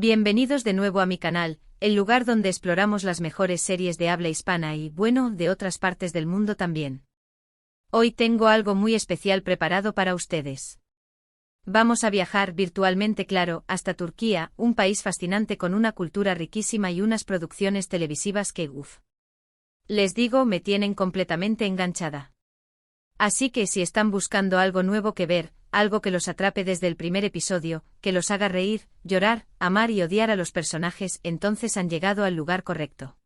Bienvenidos de nuevo a mi canal, el lugar donde exploramos las mejores series de habla hispana y, bueno, de otras partes del mundo también. Hoy tengo algo muy especial preparado para ustedes. Vamos a viajar virtualmente, claro, hasta Turquía, un país fascinante con una cultura riquísima y unas producciones televisivas que, les digo, me tienen completamente enganchada. Así que si están buscando algo nuevo que ver, algo que los atrape desde el primer episodio, que los haga reír, llorar, amar y odiar a los personajes, entonces han llegado al lugar correcto.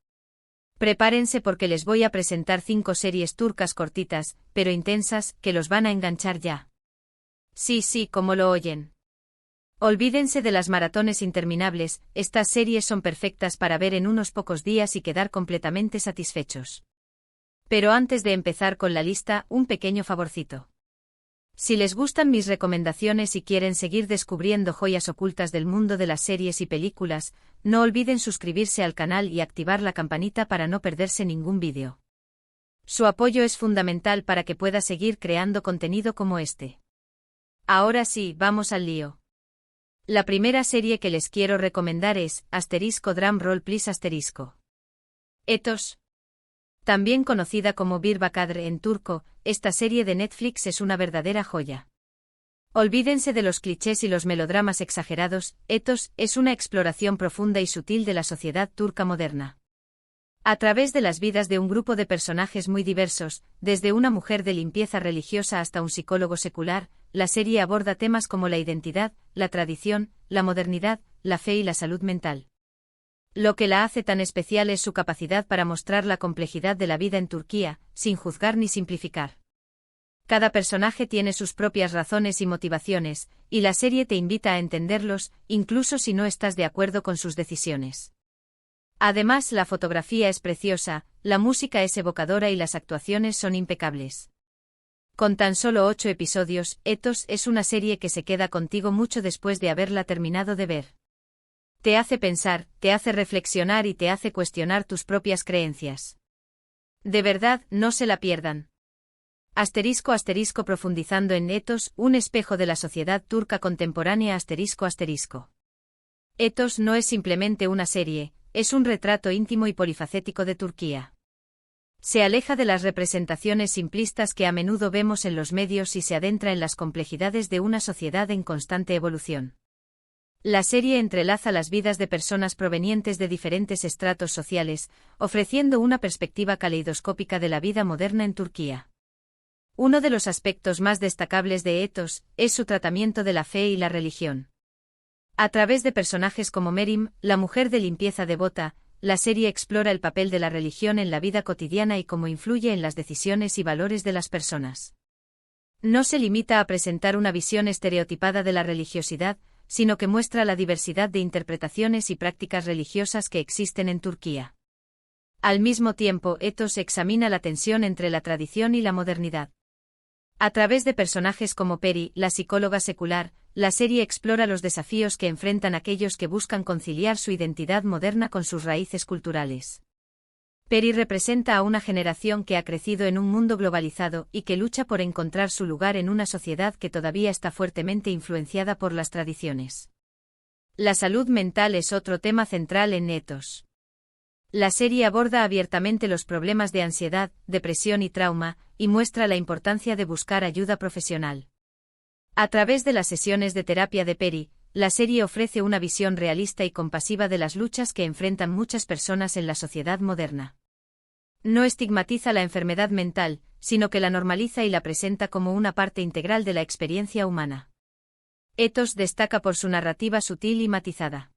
Prepárense porque les voy a presentar 5 series turcas cortitas, pero intensas, que los van a enganchar ya. Sí, como lo oyen. Olvídense de las maratones interminables, estas series son perfectas para ver en unos pocos días y quedar completamente satisfechos. Pero antes de empezar con la lista, un pequeño favorcito. Si les gustan mis recomendaciones y quieren seguir descubriendo joyas ocultas del mundo de las series y películas, no olviden suscribirse al canal y activar la campanita para no perderse ningún vídeo. Su apoyo es fundamental para que pueda seguir creando contenido como este. Ahora sí, vamos al lío. La primera serie que les quiero recomendar es Drum Roll Please Etos. También conocida como Bir Bakadre en turco, esta serie de Netflix es una verdadera joya. Olvídense de los clichés y los melodramas exagerados, Etos es una exploración profunda y sutil de la sociedad turca moderna. A través de las vidas de un grupo de personajes muy diversos, desde una mujer de limpieza religiosa hasta un psicólogo secular, la serie aborda temas como la identidad, la tradición, la modernidad, la fe y la salud mental. Lo que la hace tan especial es su capacidad para mostrar la complejidad de la vida en Turquía, sin juzgar ni simplificar. Cada personaje tiene sus propias razones y motivaciones, y la serie te invita a entenderlos, incluso si no estás de acuerdo con sus decisiones. Además, la fotografía es preciosa, la música es evocadora y las actuaciones son impecables. Con tan solo 8 episodios, Etos es una serie que se queda contigo mucho después de haberla terminado de ver. Te hace pensar, te hace reflexionar y te hace cuestionar tus propias creencias. De verdad, no se la pierdan. Profundizando en Etos, un espejo de la sociedad turca contemporánea. Etos no es simplemente una serie, es un retrato íntimo y polifacético de Turquía. Se aleja de las representaciones simplistas que a menudo vemos en los medios y se adentra en las complejidades de una sociedad en constante evolución. La serie entrelaza las vidas de personas provenientes de diferentes estratos sociales, ofreciendo una perspectiva caleidoscópica de la vida moderna en Turquía. Uno de los aspectos más destacables de Etos es su tratamiento de la fe y la religión. A través de personajes como Merim, la mujer de limpieza devota, la serie explora el papel de la religión en la vida cotidiana y cómo influye en las decisiones y valores de las personas. No se limita a presentar una visión estereotipada de la religiosidad, sino que muestra la diversidad de interpretaciones y prácticas religiosas que existen en Turquía. Al mismo tiempo, Etos examina la tensión entre la tradición y la modernidad. A través de personajes como Peri, la psicóloga secular, la serie explora los desafíos que enfrentan aquellos que buscan conciliar su identidad moderna con sus raíces culturales. Peri representa a una generación que ha crecido en un mundo globalizado y que lucha por encontrar su lugar en una sociedad que todavía está fuertemente influenciada por las tradiciones. La salud mental es otro tema central en Etos. La serie aborda abiertamente los problemas de ansiedad, depresión y trauma, y muestra la importancia de buscar ayuda profesional. A través de las sesiones de terapia de Peri, la serie ofrece una visión realista y compasiva de las luchas que enfrentan muchas personas en la sociedad moderna. No estigmatiza la enfermedad mental, sino que la normaliza y la presenta como una parte integral de la experiencia humana. Etos destaca por su narrativa sutil y matizada.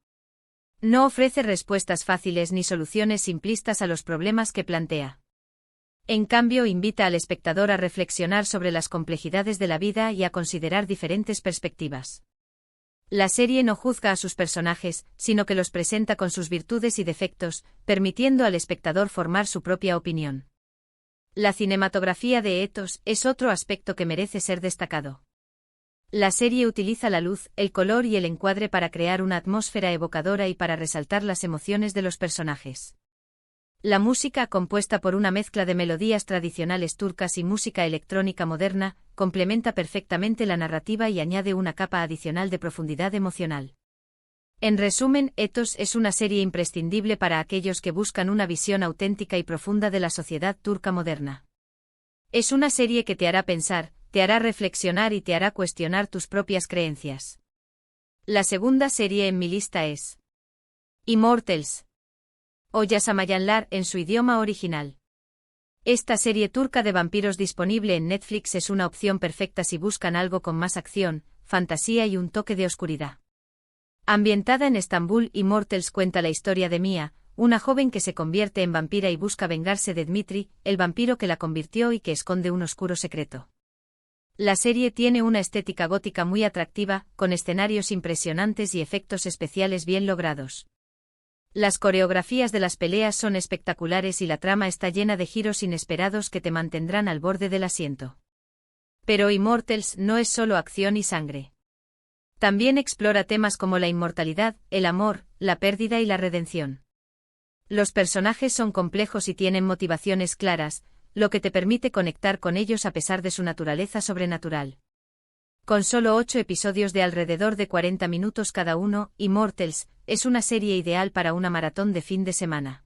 No ofrece respuestas fáciles ni soluciones simplistas a los problemas que plantea. En cambio, invita al espectador a reflexionar sobre las complejidades de la vida y a considerar diferentes perspectivas. La serie no juzga a sus personajes, sino que los presenta con sus virtudes y defectos, permitiendo al espectador formar su propia opinión. La cinematografía de Etos es otro aspecto que merece ser destacado. La serie utiliza la luz, el color y el encuadre para crear una atmósfera evocadora y para resaltar las emociones de los personajes. La música, compuesta por una mezcla de melodías tradicionales turcas y música electrónica moderna, complementa perfectamente la narrativa y añade una capa adicional de profundidad emocional. En resumen, Ethos es una serie imprescindible para aquellos que buscan una visión auténtica y profunda de la sociedad turca moderna. Es una serie que te hará pensar, te hará reflexionar y te hará cuestionar tus propias creencias. La segunda serie en mi lista es Immortals, o Yaşamayanlar en su idioma original. Esta serie turca de vampiros disponible en Netflix es una opción perfecta si buscan algo con más acción, fantasía y un toque de oscuridad. Ambientada en Estambul, Immortals cuenta la historia de Mia, una joven que se convierte en vampira y busca vengarse de Dmitri, el vampiro que la convirtió y que esconde un oscuro secreto. La serie tiene una estética gótica muy atractiva, con escenarios impresionantes y efectos especiales bien logrados. Las coreografías de las peleas son espectaculares y la trama está llena de giros inesperados que te mantendrán al borde del asiento. Pero Immortals no es solo acción y sangre. También explora temas como la inmortalidad, el amor, la pérdida y la redención. Los personajes son complejos y tienen motivaciones claras, lo que te permite conectar con ellos a pesar de su naturaleza sobrenatural. Con solo 8 episodios de alrededor de 40 minutos cada uno, Immortals es una serie ideal para una maratón de fin de semana.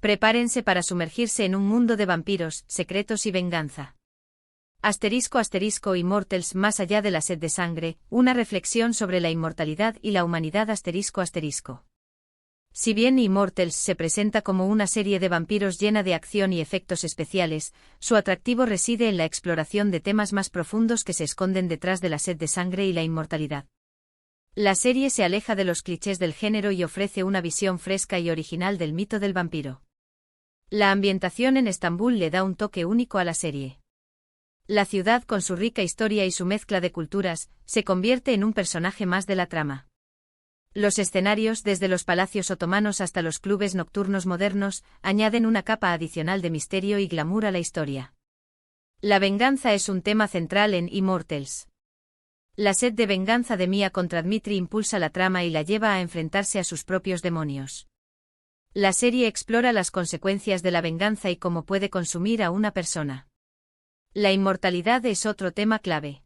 Prepárense para sumergirse en un mundo de vampiros, secretos y venganza. *** Immortals más allá de la sed de sangre, una reflexión sobre la inmortalidad y la humanidad ***. Si bien Immortals se presenta como una serie de vampiros llena de acción y efectos especiales, su atractivo reside en la exploración de temas más profundos que se esconden detrás de la sed de sangre y la inmortalidad. La serie se aleja de los clichés del género y ofrece una visión fresca y original del mito del vampiro. La ambientación en Estambul le da un toque único a la serie. La ciudad, con su rica historia y su mezcla de culturas, se convierte en un personaje más de la trama. Los escenarios, desde los palacios otomanos hasta los clubes nocturnos modernos, añaden una capa adicional de misterio y glamour a la historia. La venganza es un tema central en Immortals. La sed de venganza de Mia contra Dmitri impulsa la trama y la lleva a enfrentarse a sus propios demonios. La serie explora las consecuencias de la venganza y cómo puede consumir a una persona. La inmortalidad es otro tema clave.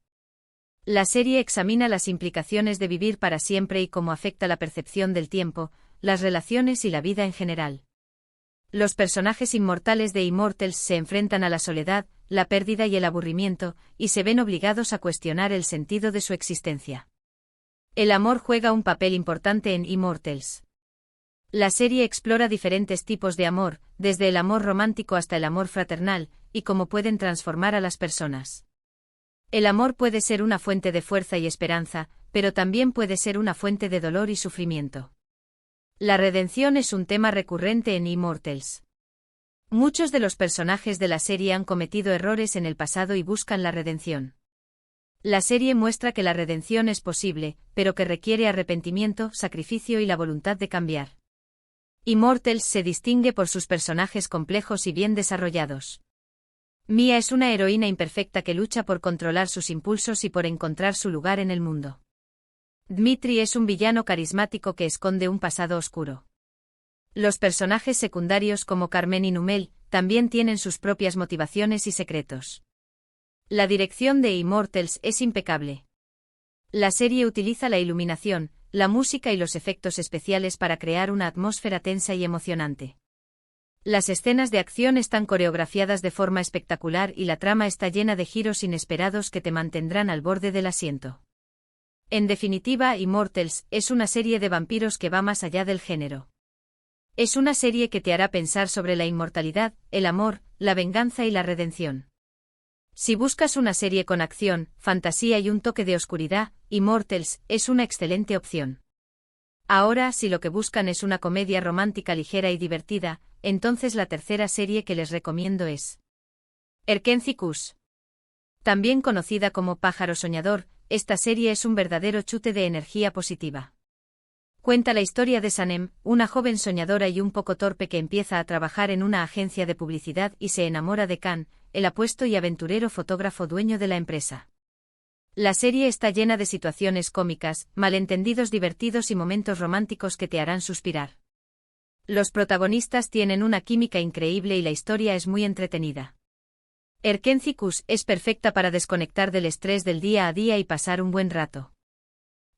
La serie examina las implicaciones de vivir para siempre y cómo afecta la percepción del tiempo, las relaciones y la vida en general. Los personajes inmortales de Immortals se enfrentan a la soledad, la pérdida y el aburrimiento, y se ven obligados a cuestionar el sentido de su existencia. El amor juega un papel importante en Immortals. La serie explora diferentes tipos de amor, desde el amor romántico hasta el amor fraternal, y cómo pueden transformar a las personas. El amor puede ser una fuente de fuerza y esperanza, pero también puede ser una fuente de dolor y sufrimiento. La redención es un tema recurrente en Immortals. Muchos de los personajes de la serie han cometido errores en el pasado y buscan la redención. La serie muestra que la redención es posible, pero que requiere arrepentimiento, sacrificio y la voluntad de cambiar. Immortals se distingue por sus personajes complejos y bien desarrollados. Mia es una heroína imperfecta que lucha por controlar sus impulsos y por encontrar su lugar en el mundo. Dmitri es un villano carismático que esconde un pasado oscuro. Los personajes secundarios como Carmen y Numel también tienen sus propias motivaciones y secretos. La dirección de Immortals es impecable. La serie utiliza la iluminación, la música y los efectos especiales para crear una atmósfera tensa y emocionante. Las escenas de acción están coreografiadas de forma espectacular y la trama está llena de giros inesperados que te mantendrán al borde del asiento. En definitiva, Immortals es una serie de vampiros que va más allá del género. Es una serie que te hará pensar sobre la inmortalidad, el amor, la venganza y la redención. Si buscas una serie con acción, fantasía y un toque de oscuridad, Immortals es una excelente opción. Ahora, si lo que buscan es una comedia romántica ligera y divertida, entonces la tercera serie que les recomiendo es Erkenci Kuş. También conocida como Pájaro Soñador, esta serie es un verdadero chute de energía positiva. Cuenta la historia de Sanem, una joven soñadora y un poco torpe que empieza a trabajar en una agencia de publicidad y se enamora de Can, el apuesto y aventurero fotógrafo dueño de la empresa. La serie está llena de situaciones cómicas, malentendidos divertidos y momentos románticos que te harán suspirar. Los protagonistas tienen una química increíble y la historia es muy entretenida. Erkenci Kuş es perfecta para desconectar del estrés del día a día y pasar un buen rato.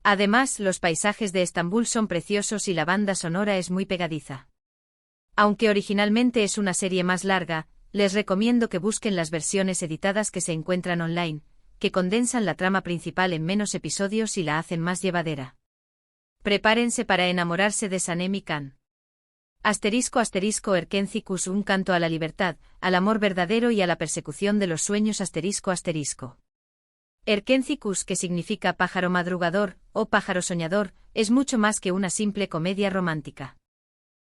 Además, los paisajes de Estambul son preciosos y la banda sonora es muy pegadiza. Aunque originalmente es una serie más larga, les recomiendo que busquen las versiones editadas que se encuentran online, que condensan la trama principal en menos episodios y la hacen más llevadera. Prepárense para enamorarse de Sanem y Can. *** Erkencicus, un canto a la libertad, al amor verdadero y a la persecución de los sueños. ***. Erkencicus, que significa pájaro madrugador, o pájaro soñador, es mucho más que una simple comedia romántica.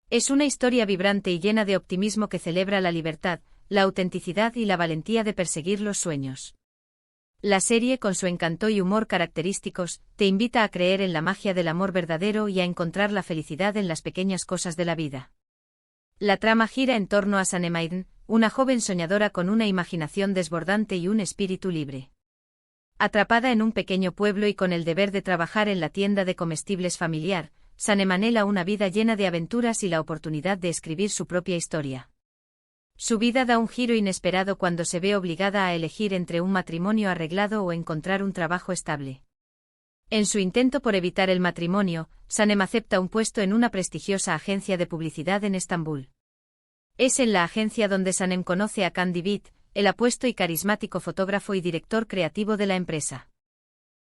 Es una historia vibrante y llena de optimismo que celebra la libertad, la autenticidad y la valentía de perseguir los sueños. La serie, con su encanto y humor característicos, te invita a creer en la magia del amor verdadero y a encontrar la felicidad en las pequeñas cosas de la vida. La trama gira en torno a Sanem Aydin, una joven soñadora con una imaginación desbordante y un espíritu libre. Atrapada en un pequeño pueblo y con el deber de trabajar en la tienda de comestibles familiar, Sanem anhela una vida llena de aventuras y la oportunidad de escribir su propia historia. Su vida da un giro inesperado cuando se ve obligada a elegir entre un matrimonio arreglado o encontrar un trabajo estable. En su intento por evitar el matrimonio, Sanem acepta un puesto en una prestigiosa agencia de publicidad en Estambul. Es en la agencia donde Sanem conoce a Can David, el apuesto y carismático fotógrafo y director creativo de la empresa.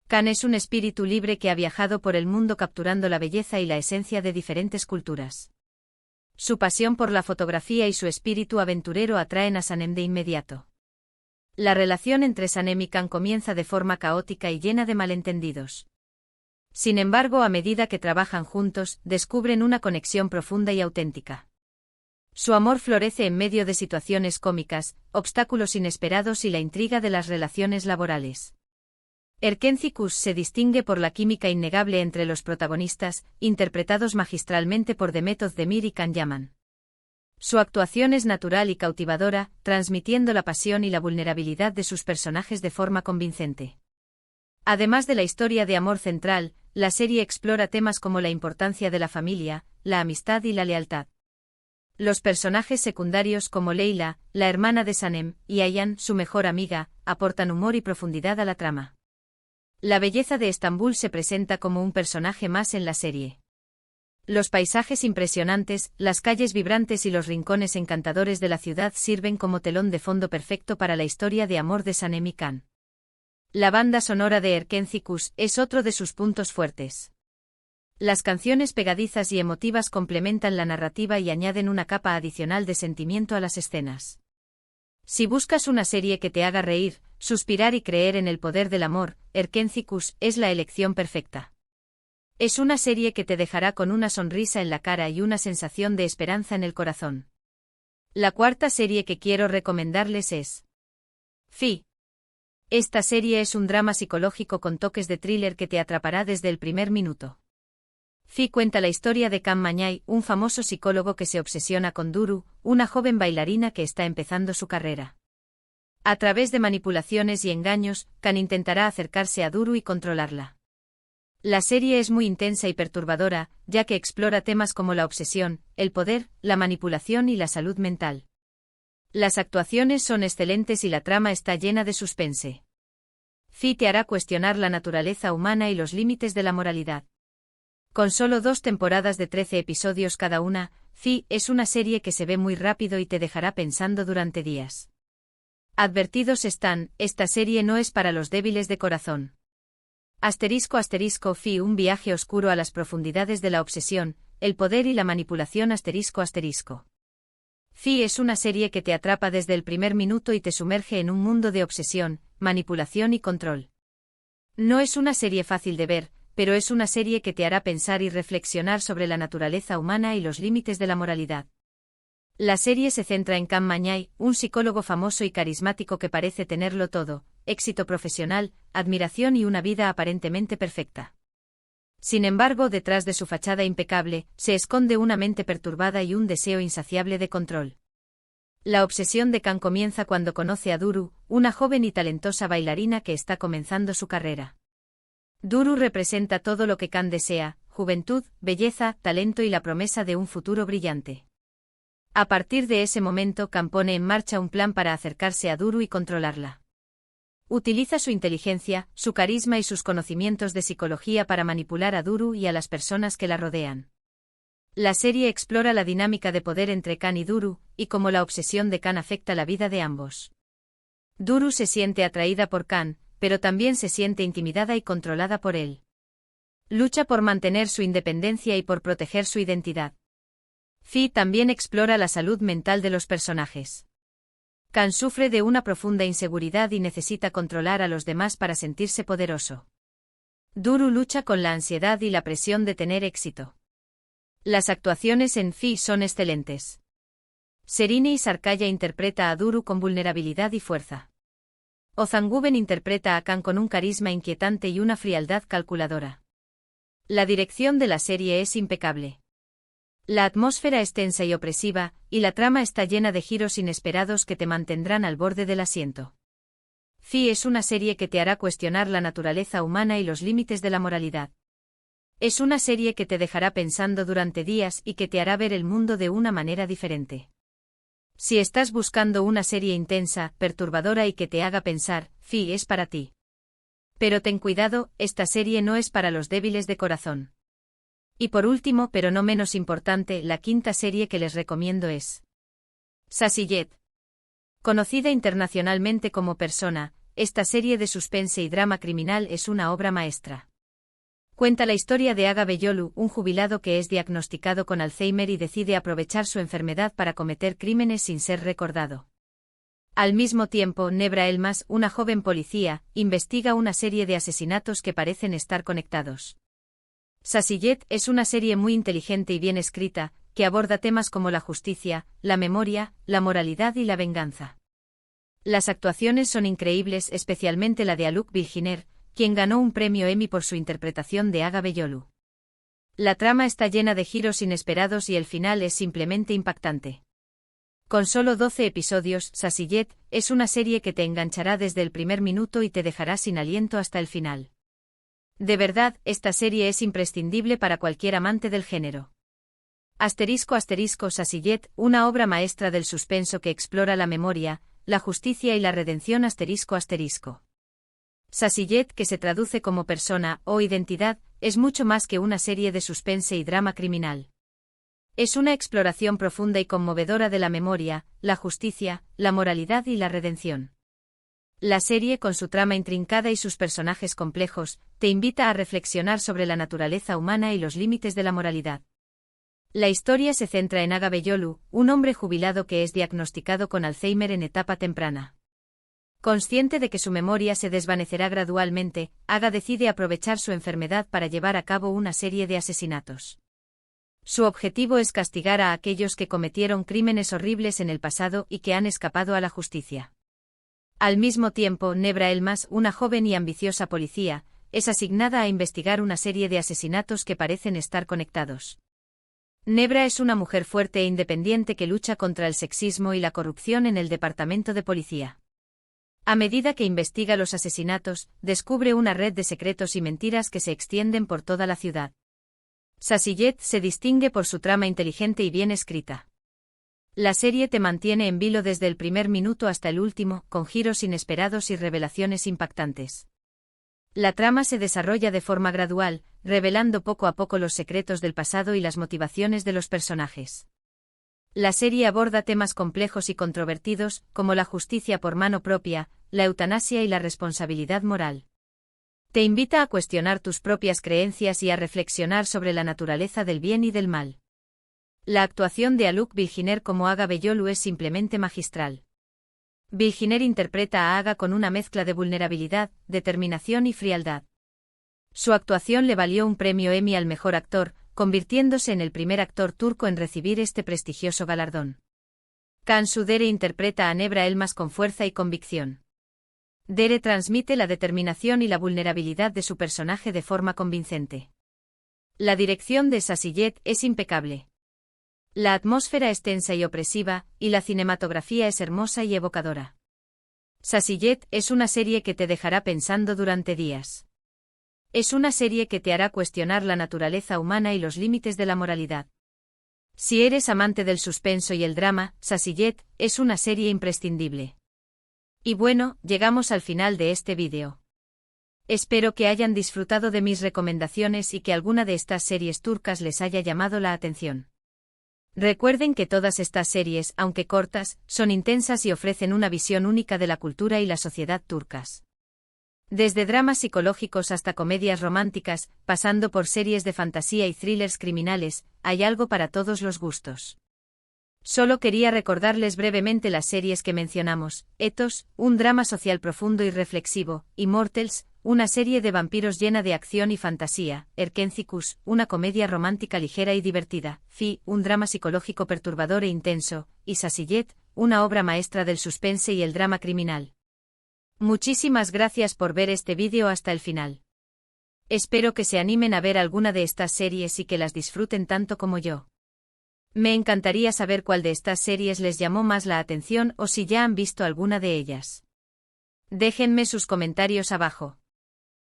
Can es un espíritu libre que ha viajado por el mundo capturando la belleza y la esencia de diferentes culturas. Su pasión por la fotografía y su espíritu aventurero atraen a Sanem de inmediato. La relación entre Sanem y Can comienza de forma caótica y llena de malentendidos. Sin embargo, a medida que trabajan juntos, descubren una conexión profunda y auténtica. Su amor florece en medio de situaciones cómicas, obstáculos inesperados y la intriga de las relaciones laborales. Erkencicus se distingue por la química innegable entre los protagonistas, interpretados magistralmente por Demet Özdemir y Can Yaman. Su actuación es natural y cautivadora, transmitiendo la pasión y la vulnerabilidad de sus personajes de forma convincente. Además de la historia de amor central, la serie explora temas como la importancia de la familia, la amistad y la lealtad. Los personajes secundarios como Leila, la hermana de Sanem, y Ayhan, su mejor amiga, aportan humor y profundidad a la trama. La belleza de Estambul se presenta como un personaje más en la serie. Los paisajes impresionantes, las calles vibrantes y los rincones encantadores de la ciudad sirven como telón de fondo perfecto para la historia de amor de Sanem y Can. La banda sonora de Erkencicus es otro de sus puntos fuertes. Las canciones pegadizas y emotivas complementan la narrativa y añaden una capa adicional de sentimiento a las escenas. Si buscas una serie que te haga reír, suspirar y creer en el poder del amor, Erkencicus es la elección perfecta. Es una serie que te dejará con una sonrisa en la cara y una sensación de esperanza en el corazón. La cuarta serie que quiero recomendarles es Fi. Esta serie es un drama psicológico con toques de thriller que te atrapará desde el primer minuto. Fi cuenta la historia de Can Mañay, un famoso psicólogo que se obsesiona con Duru, una joven bailarina que está empezando su carrera. A través de manipulaciones y engaños, Can intentará acercarse a Duru y controlarla. La serie es muy intensa y perturbadora, ya que explora temas como la obsesión, el poder, la manipulación y la salud mental. Las actuaciones son excelentes y la trama está llena de suspense. Fi te hará cuestionar la naturaleza humana y los límites de la moralidad. Con solo 2 temporadas de 13 episodios cada una, Fi es una serie que se ve muy rápido y te dejará pensando durante días. Advertidos están, esta serie no es para los débiles de corazón. *** Fi, un viaje oscuro a las profundidades de la obsesión, el poder y la manipulación. ***. Fi es una serie que te atrapa desde el primer minuto y te sumerge en un mundo de obsesión, manipulación y control. No es una serie fácil de ver, pero es una serie que te hará pensar y reflexionar sobre la naturaleza humana y los límites de la moralidad. La serie se centra en Can Mañay, un psicólogo famoso y carismático que parece tenerlo todo: éxito profesional, admiración y una vida aparentemente perfecta. Sin embargo, detrás de su fachada impecable, se esconde una mente perturbada y un deseo insaciable de control. La obsesión de Can comienza cuando conoce a Duru, una joven y talentosa bailarina que está comenzando su carrera. Duru representa todo lo que Can desea: juventud, belleza, talento y la promesa de un futuro brillante. A partir de ese momento, Can pone en marcha un plan para acercarse a Duru y controlarla. Utiliza su inteligencia, su carisma y sus conocimientos de psicología para manipular a Duru y a las personas que la rodean. La serie explora la dinámica de poder entre Khan y Duru, y cómo la obsesión de Khan afecta la vida de ambos. Duru se siente atraída por Khan, pero también se siente intimidada y controlada por él. Lucha por mantener su independencia y por proteger su identidad. Fi también explora la salud mental de los personajes. Khan sufre de una profunda inseguridad y necesita controlar a los demás para sentirse poderoso. Duru lucha con la ansiedad y la presión de tener éxito. Las actuaciones en Fi son excelentes. Serine Sarkaya interpreta a Duru con vulnerabilidad y fuerza. Ozanguven interpreta a Khan con un carisma inquietante y una frialdad calculadora. La dirección de la serie es impecable. La atmósfera es tensa y opresiva, y la trama está llena de giros inesperados que te mantendrán al borde del asiento. Fi es una serie que te hará cuestionar la naturaleza humana y los límites de la moralidad. Es una serie que te dejará pensando durante días y que te hará ver el mundo de una manera diferente. Si estás buscando una serie intensa, perturbadora y que te haga pensar, Fi es para ti. Pero ten cuidado, esta serie no es para los débiles de corazón. Y por último, pero no menos importante, la quinta serie que les recomiendo es Sasiyet. Conocida internacionalmente como Persona, esta serie de suspense y drama criminal es una obra maestra. Cuenta la historia de Aga Beyolu, un jubilado que es diagnosticado con Alzheimer y decide aprovechar su enfermedad para cometer crímenes sin ser recordado. Al mismo tiempo, Nebra Elmas, una joven policía, investiga una serie de asesinatos que parecen estar conectados. Sasiyet es una serie muy inteligente y bien escrita, que aborda temas como la justicia, la memoria, la moralidad y la venganza. Las actuaciones son increíbles, especialmente la de Alok Bilginer, quien ganó un premio Emmy por su interpretación de Aga Beyolu. La trama está llena de giros inesperados y el final es simplemente impactante. Con solo 12 episodios, Sasiyet es una serie que te enganchará desde el primer minuto y te dejará sin aliento hasta el final. De verdad, esta serie es imprescindible para cualquier amante del género. Sasiyet, una obra maestra del suspenso que explora la memoria, la justicia y la redención. Sasiyet, que se traduce como persona o identidad, es mucho más que una serie de suspense y drama criminal. Es una exploración profunda y conmovedora de la memoria, la justicia, la moralidad y la redención. La serie, con su trama intrincada y sus personajes complejos, te invita a reflexionar sobre la naturaleza humana y los límites de la moralidad. La historia se centra en Aga Beyolu, un hombre jubilado que es diagnosticado con Alzheimer en etapa temprana. Consciente de que su memoria se desvanecerá gradualmente, Aga decide aprovechar su enfermedad para llevar a cabo una serie de asesinatos. Su objetivo es castigar a aquellos que cometieron crímenes horribles en el pasado y que han escapado a la justicia. Al mismo tiempo, Nebra Elmas, una joven y ambiciosa policía, es asignada a investigar una serie de asesinatos que parecen estar conectados. Nebra es una mujer fuerte e independiente que lucha contra el sexismo y la corrupción en el departamento de policía. A medida que investiga los asesinatos, descubre una red de secretos y mentiras que se extienden por toda la ciudad. Sasiyet se distingue por su trama inteligente y bien escrita. La serie te mantiene en vilo desde el primer minuto hasta el último, con giros inesperados y revelaciones impactantes. La trama se desarrolla de forma gradual, revelando poco a poco los secretos del pasado y las motivaciones de los personajes. La serie aborda temas complejos y controvertidos, como la justicia por mano propia, la eutanasia y la responsabilidad moral. Te invita a cuestionar tus propias creencias y a reflexionar sobre la naturaleza del bien y del mal. La actuación de Alok Bilginer como Aga Beyolu es simplemente magistral. Bilginer interpreta a Aga con una mezcla de vulnerabilidad, determinación y frialdad. Su actuación le valió un premio Emmy al mejor actor, convirtiéndose en el primer actor turco en recibir este prestigioso galardón. Cansu Dere interpreta a Nebra Elmas con fuerza y convicción. Dere transmite la determinación y la vulnerabilidad de su personaje de forma convincente. La dirección de Sasiyet es impecable. La atmósfera es tensa y opresiva, y la cinematografía es hermosa y evocadora. Sasiyet es una serie que te dejará pensando durante días. Es una serie que te hará cuestionar la naturaleza humana y los límites de la moralidad. Si eres amante del suspenso y el drama, Sasiyet es una serie imprescindible. Y bueno, llegamos al final de este vídeo. Espero que hayan disfrutado de mis recomendaciones y que alguna de estas series turcas les haya llamado la atención. Recuerden que todas estas series, aunque cortas, son intensas y ofrecen una visión única de la cultura y la sociedad turcas. Desde dramas psicológicos hasta comedias románticas, pasando por series de fantasía y thrillers criminales, hay algo para todos los gustos. Solo quería recordarles brevemente las series que mencionamos: Ethos, un drama social profundo y reflexivo; Immortals, una serie de vampiros llena de acción y fantasía; Erkencikus, una comedia romántica ligera y divertida; Fi, un drama psicológico perturbador e intenso; y Sasiyet, una obra maestra del suspense y el drama criminal. Muchísimas gracias por ver este vídeo hasta el final. Espero que se animen a ver alguna de estas series y que las disfruten tanto como yo. Me encantaría saber cuál de estas series les llamó más la atención o si ya han visto alguna de ellas. Déjenme sus comentarios abajo.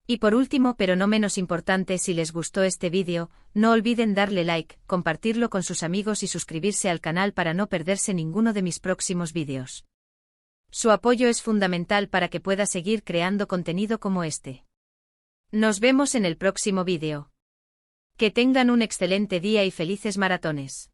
Y por último, pero no menos importante, si les gustó este vídeo, no olviden darle like, compartirlo con sus amigos y suscribirse al canal para no perderse ninguno de mis próximos vídeos. Su apoyo es fundamental para que pueda seguir creando contenido como este. Nos vemos en el próximo vídeo. Que tengan un excelente día y felices maratones.